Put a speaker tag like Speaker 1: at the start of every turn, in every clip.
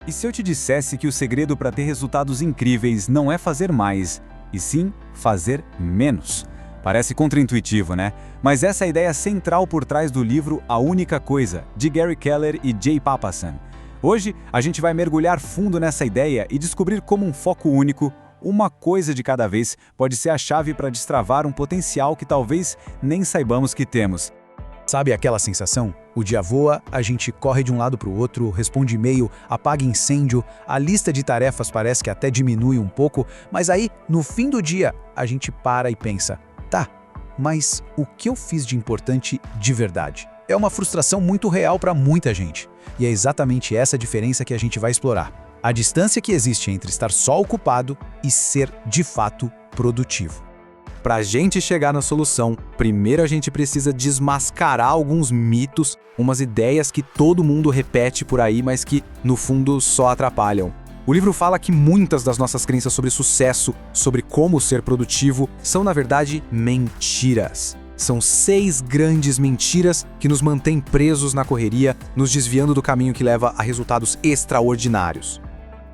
Speaker 1: E se eu te dissesse que o segredo para ter resultados incríveis não é fazer mais, e sim fazer menos? Parece contraintuitivo, né? Mas essa é a ideia central por trás do livro A Única Coisa, de Gary Keller e Jay Papasan. Hoje, a gente vai mergulhar fundo nessa ideia e descobrir como um foco único, uma coisa de cada vez, pode ser a chave para destravar um potencial que talvez nem saibamos que temos.
Speaker 2: Sabe aquela sensação? O dia voa, a gente corre de um lado para o outro, responde e-mail, apaga incêndio, a lista de tarefas parece que até diminui um pouco, mas aí, no fim do dia, a gente para e pensa, tá, mas o que eu fiz de importante de verdade? É uma frustração muito real para muita gente. E é exatamente essa diferença que a gente vai explorar. A distância que existe entre estar só ocupado e ser, de fato, produtivo.
Speaker 3: Para a gente chegar na solução, primeiro a gente precisa desmascarar alguns mitos, umas ideias que todo mundo repete por aí, mas que, no fundo, só atrapalham. O livro fala que muitas das nossas crenças sobre sucesso, sobre como ser produtivo, são, na verdade, mentiras. São 6 grandes mentiras que nos mantêm presos na correria, nos desviando do caminho que leva a resultados extraordinários.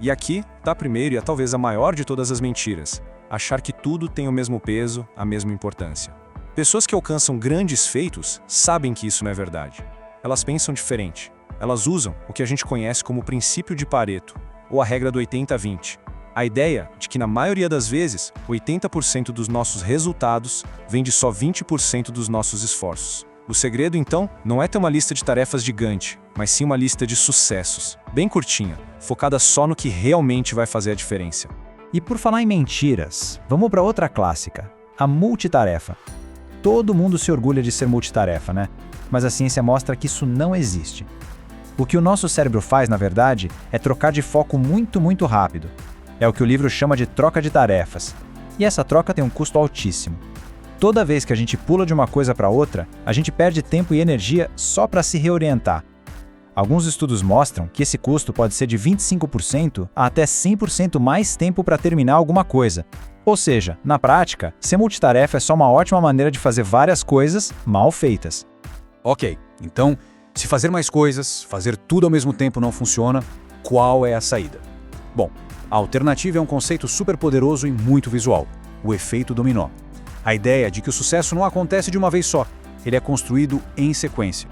Speaker 4: E aqui está a primeira e talvez a maior de todas as mentiras: achar que tudo tem o mesmo peso, a mesma importância. Pessoas que alcançam grandes feitos sabem que isso não é verdade. Elas pensam diferente. Elas usam o que a gente conhece como o princípio de Pareto, ou a regra do 80-20. A ideia de que, na maioria das vezes, 80% dos nossos resultados vem de só 20% dos nossos esforços. O segredo, então, não é ter uma lista de tarefas gigante, mas sim uma lista de sucessos, bem curtinha, focada só no que realmente vai fazer a diferença.
Speaker 5: E por falar em mentiras, vamos para outra clássica, a multitarefa. Todo mundo se orgulha de ser multitarefa, né? Mas a ciência mostra que isso não existe. O que o nosso cérebro faz, na verdade, é trocar de foco muito rápido. É o que o livro chama de troca de tarefas. E essa troca tem um custo altíssimo. Toda vez que a gente pula de uma coisa para outra, a gente perde tempo e energia só para se reorientar. Alguns estudos mostram que esse custo pode ser de 25% a até 100% mais tempo para terminar alguma coisa. Ou seja, na prática, ser multitarefa é só uma ótima maneira de fazer várias coisas mal feitas.
Speaker 1: Ok, então, se fazer mais coisas, fazer tudo ao mesmo tempo não funciona, qual é a saída? Bom, a alternativa é um conceito super poderoso e muito visual: o efeito dominó. A ideia de que o sucesso não acontece de uma vez só, ele é construído em sequência.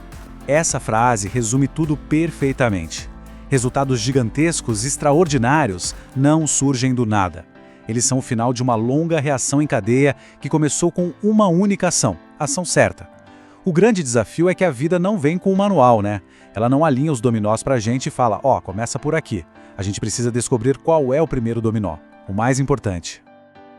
Speaker 1: Essa frase resume tudo perfeitamente. Resultados gigantescos, extraordinários, não surgem do nada. Eles são o final de uma longa reação em cadeia que começou com uma única ação, a ação certa. O grande desafio é que a vida não vem com um manual, né? Ela não alinha os dominós pra gente e fala, começa por aqui. A gente precisa descobrir qual é o primeiro dominó, o mais importante.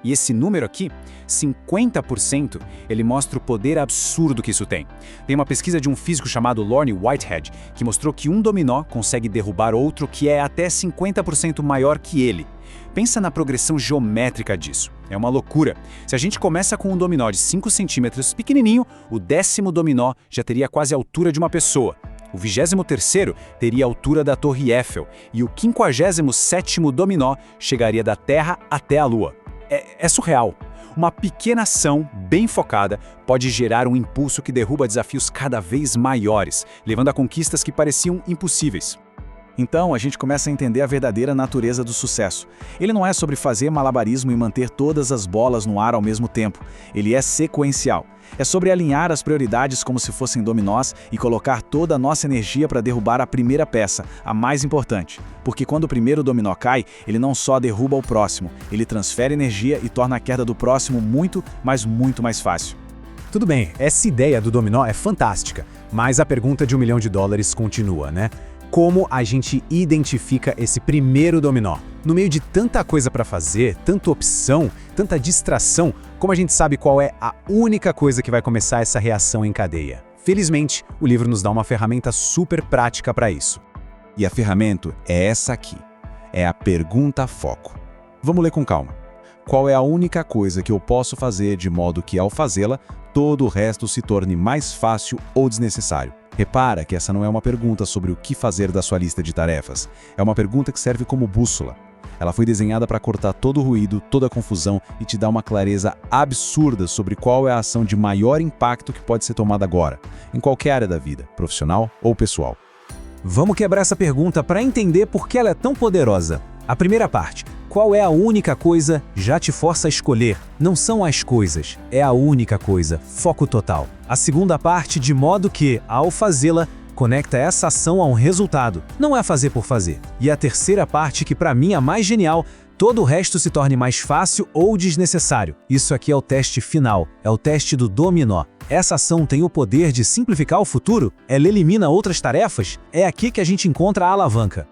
Speaker 3: E esse número aqui, 50%, ele mostra o poder absurdo que isso tem. Tem uma pesquisa de um físico chamado Lorne Whitehead, que mostrou que um dominó consegue derrubar outro que é até 50% maior que ele. Pensa na progressão geométrica disso. É uma loucura. Se a gente começa com um dominó de 5 centímetros pequenininho, o 10º dominó já teria quase a altura de uma pessoa. O 23º teria a altura da Torre Eiffel e o 57º dominó chegaria da Terra até a Lua. É surreal. Uma pequena ação, bem focada, pode gerar um impulso que derruba desafios cada vez maiores, levando a conquistas que pareciam impossíveis.
Speaker 2: Então, a gente começa a entender a verdadeira natureza do sucesso. Ele não é sobre fazer malabarismo e manter todas as bolas no ar ao mesmo tempo. Ele é sequencial. É sobre alinhar as prioridades como se fossem dominós e colocar toda a nossa energia para derrubar a primeira peça, a mais importante. Porque quando o primeiro dominó cai, ele não só derruba o próximo, ele transfere energia e torna a queda do próximo muito mais fácil.
Speaker 6: Tudo bem, essa ideia do dominó é fantástica, mas a pergunta de $1 milhão continua, né? Como a gente identifica esse primeiro dominó? No meio de tanta coisa para fazer, tanta opção, tanta distração, como a gente sabe qual é a única coisa que vai começar essa reação em cadeia? Felizmente, o livro nos dá uma ferramenta super prática para isso.
Speaker 7: E a ferramenta é essa aqui. É a pergunta foco. Vamos ler com calma. Qual é a única coisa que eu posso fazer de modo que, ao fazê-la, todo o resto se torne mais fácil ou desnecessário? Repara que essa não é uma pergunta sobre o que fazer da sua lista de tarefas. É uma pergunta que serve como bússola. Ela foi desenhada para cortar todo o ruído, toda a confusão e te dar uma clareza absurda sobre qual é a ação de maior impacto que pode ser tomada agora, em qualquer área da vida, profissional ou pessoal.
Speaker 2: Vamos quebrar essa pergunta para entender por que ela é tão poderosa. A primeira parte, qual é a única coisa, já te força a escolher. Não são as coisas, é a única coisa, foco total. A segunda parte, de modo que, ao fazê-la, conecta essa ação a um resultado, não é fazer por fazer. E a terceira parte, que para mim é a mais genial, todo o resto se torne mais fácil ou desnecessário. Isso aqui é o teste final, é o teste do dominó. Essa ação tem o poder de simplificar o futuro? Ela elimina outras tarefas? É aqui que a gente encontra a alavanca.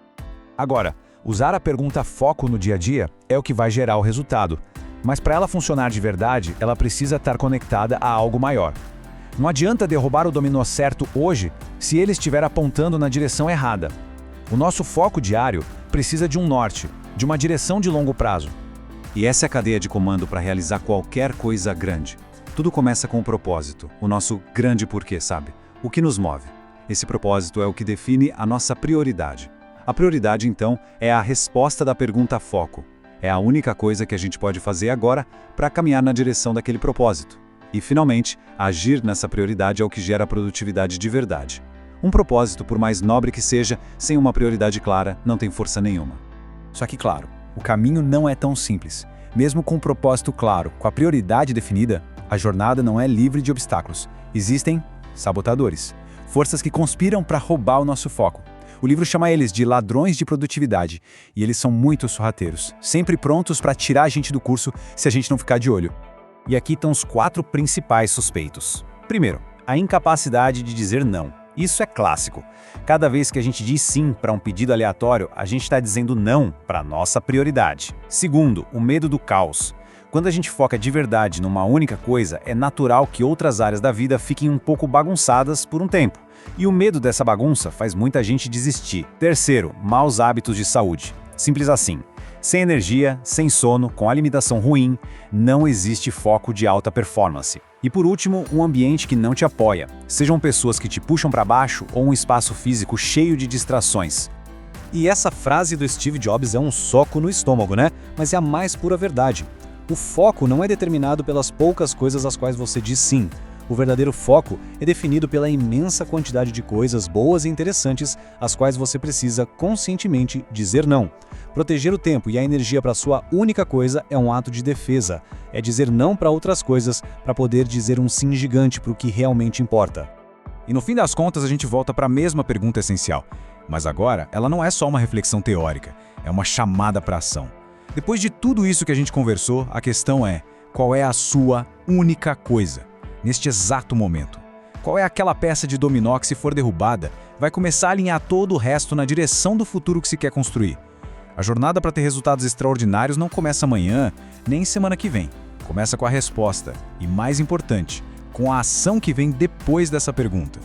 Speaker 3: Agora, usar a pergunta foco no dia a dia é o que vai gerar o resultado. Mas para ela funcionar de verdade, ela precisa estar conectada a algo maior. Não adianta derrubar o dominó certo hoje se ele estiver apontando na direção errada. O nosso foco diário precisa de um norte, de uma direção de longo prazo. E essa é a cadeia de comando para realizar qualquer coisa grande. Tudo começa com o propósito, o nosso grande porquê, sabe? O que nos move. Esse propósito é o que define a nossa prioridade. A prioridade, então, é a resposta da pergunta foco. É a única coisa que a gente pode fazer agora para caminhar na direção daquele propósito. E, finalmente, agir nessa prioridade é o que gera produtividade de verdade. Um propósito, por mais nobre que seja, sem uma prioridade clara, não tem força nenhuma. Só que, claro, o caminho não é tão simples. Mesmo com um propósito claro, com a prioridade definida, a jornada não é livre de obstáculos. Existem sabotadores, forças que conspiram para roubar o nosso foco. O livro chama eles de ladrões de produtividade, e eles são muito sorrateiros, sempre prontos para tirar a gente do curso se a gente não ficar de olho. E aqui estão os 4 principais suspeitos. Primeiro, a incapacidade de dizer não. Isso é clássico. Cada vez que a gente diz sim para um pedido aleatório, a gente está dizendo não para a nossa prioridade. Segundo, o medo do caos. Quando a gente foca de verdade numa única coisa, é natural que outras áreas da vida fiquem um pouco bagunçadas por um tempo. E o medo dessa bagunça faz muita gente desistir. Terceiro, maus hábitos de saúde. Simples assim. Sem energia, sem sono, com alimentação ruim, não existe foco de alta performance. E por último, um ambiente que não te apoia. Sejam pessoas que te puxam para baixo ou um espaço físico cheio de distrações.
Speaker 1: E essa frase do Steve Jobs é um soco no estômago, né? Mas é a mais pura verdade. O foco não é determinado pelas poucas coisas às quais você diz sim. O verdadeiro foco é definido pela imensa quantidade de coisas boas e interessantes às quais você precisa conscientemente dizer não. Proteger o tempo e a energia para sua única coisa é um ato de defesa. É dizer não para outras coisas para poder dizer um sim gigante para o que realmente importa.
Speaker 3: E no fim das contas a gente volta para a mesma pergunta essencial. Mas agora ela não é só uma reflexão teórica, é uma chamada para ação. Depois de tudo isso que a gente conversou, a questão é: qual é a sua única coisa? Neste exato momento. Qual é aquela peça de dominó que, se for derrubada, vai começar a alinhar todo o resto na direção do futuro que se quer construir? A jornada para ter resultados extraordinários não começa amanhã, nem semana que vem. Começa com a resposta e, mais importante, com a ação que vem depois dessa pergunta.